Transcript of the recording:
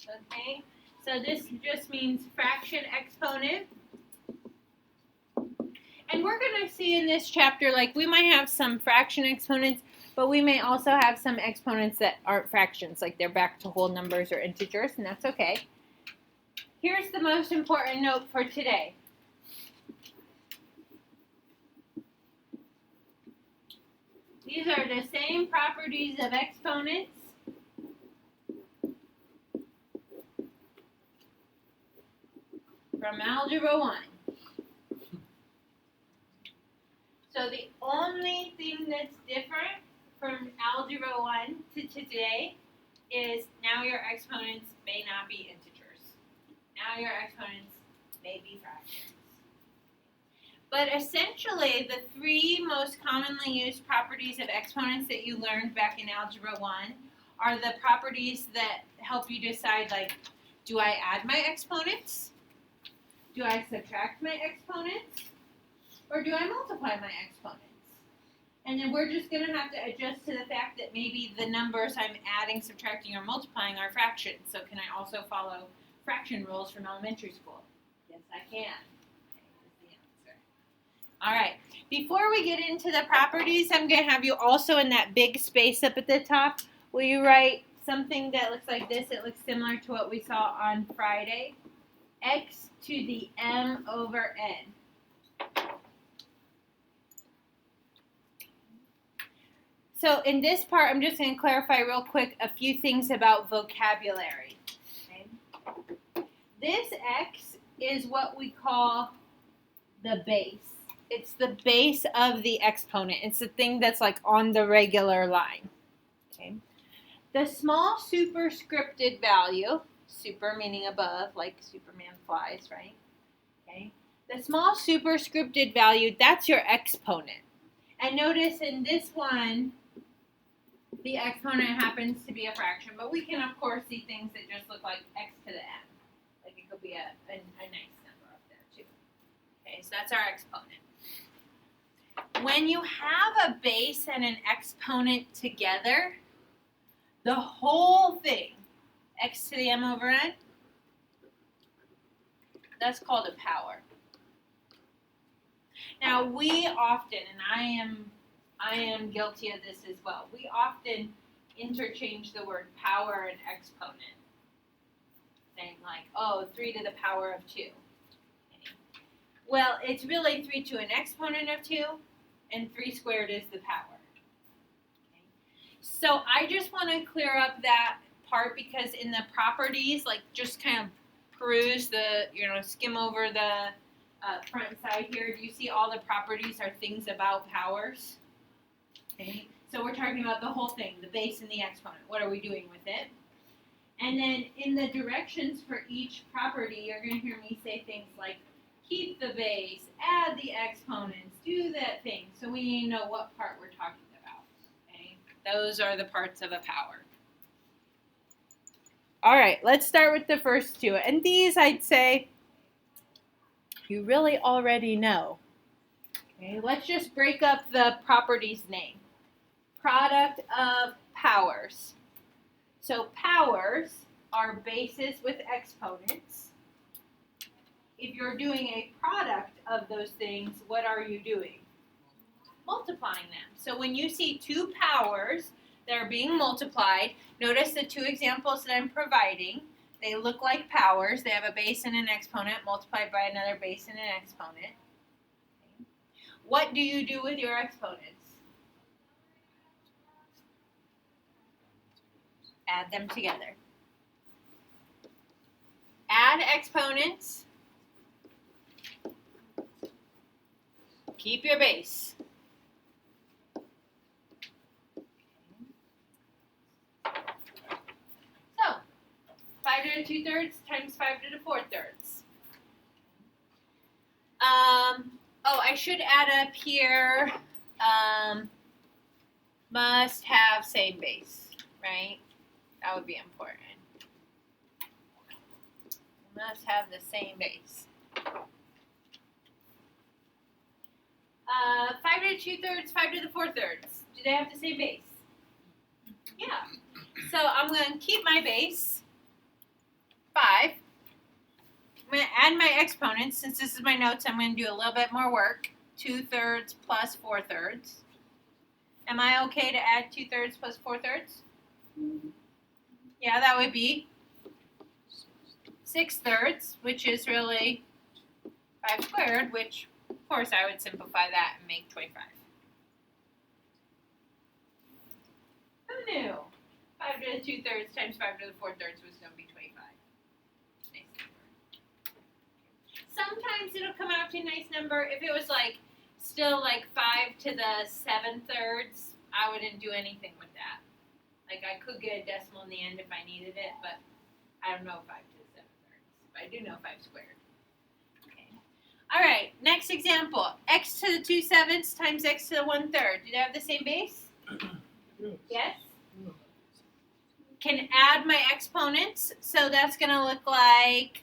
Okay, so this just means fraction exponent. And we're going to see in this chapter, like we might have some fraction exponents, but we may also have some exponents that aren't fractions, like they're back to whole numbers or integers, and that's okay. Here's the most important note for today. These are the same properties of exponents from Algebra 1. So the only thing that's different from Algebra 1 to today is now your exponents may not be integers. Now your exponents may be fractions. But essentially, the three most commonly used properties of exponents that you learned back in Algebra 1 are the properties that help you decide, like, do I add my exponents? Do I subtract my exponents? Or do I multiply my exponents? And then we're just going to have to adjust to the fact that maybe the numbers I'm adding, subtracting, or multiplying are fractions. So can I also follow fraction rules from elementary school? Yes, I can. All right, before we get into the properties, I'm going to have you also in that big space up at the top, will you write something that looks like this? It looks similar to what we saw on Friday. X to the m over n. So in this part, I'm just going to clarify real quick a few things about vocabulary. Okay? This x is what we call the base. It's the base of the exponent. It's the thing that's like on the regular line. Okay. The small superscripted value, super meaning above, like Superman flies, right? Okay. The small superscripted value, that's your exponent. And notice in this one, the exponent happens to be a fraction, but we can of course see things that just look like x to the n. Like it could be a nice number up there too. Okay, so that's our exponent. When you have a base and an exponent together, the whole thing, x to the m over n, that's called a power. Now we often, and I am guilty of this as well, we often interchange the word power and exponent, saying like, oh, 3 to the power of 2. Okay. Well, it's really 3 to an exponent of 2, and 3 squared is the power. Okay. So I just want to clear up that part because in the properties, like just kind of peruse the, skim over the front side here. Do you see all the properties are things about powers? Okay. So we're talking about the whole thing, the base and the exponent. What are we doing with it? And then in the directions for each property, you're going to hear me say things like, keep the base, add the exponents, do that thing. So we need to know what part we're talking about. Okay? Those are the parts of a power. All right, let's start with the first two. And these, I'd say, you really already know. Okay, let's just break up the property's name. Product of powers. So powers are bases with exponents. If you're doing a product of those things, what are you doing? Multiplying them. So when you see two powers that are being multiplied, notice the two examples that I'm providing. They look like powers. They have a base and an exponent multiplied by another base and an exponent. Okay. What do you do with your exponents? Add them together. Add exponents. Keep your base. So, 5 to the 2/3 times 5 to the 4/3. I should add up here, must have same base, right? That would be important. Must have the same base. 5 to the 2/3, 5 to the 4/3. Do they have the same base? Yeah. So I'm going to keep my base. 5. I'm going to add my exponents. Since this is my notes, I'm going to do a little bit more work. 2/3 plus 4/3. Am I okay to add 2/3 plus 4/3? Yeah, that would be 6/3, which is really 5 squared, which, of course, I would simplify that and make 25. Who knew? 5 to the 2/3 times 5 to the 4/3 was going to be 25. Nice number. Sometimes it'll come out to a nice number. If it was like still like 5 to the 7/3, I wouldn't do anything with that. Like I could get a decimal in the end if I needed it, but I don't know 5 to the 7/3. But I do know 5 squared. Okay. All right. Next example: x to the 2/7 times x to the 1/3. Do they have the same base? Yes. Can add my exponents, so that's going to look like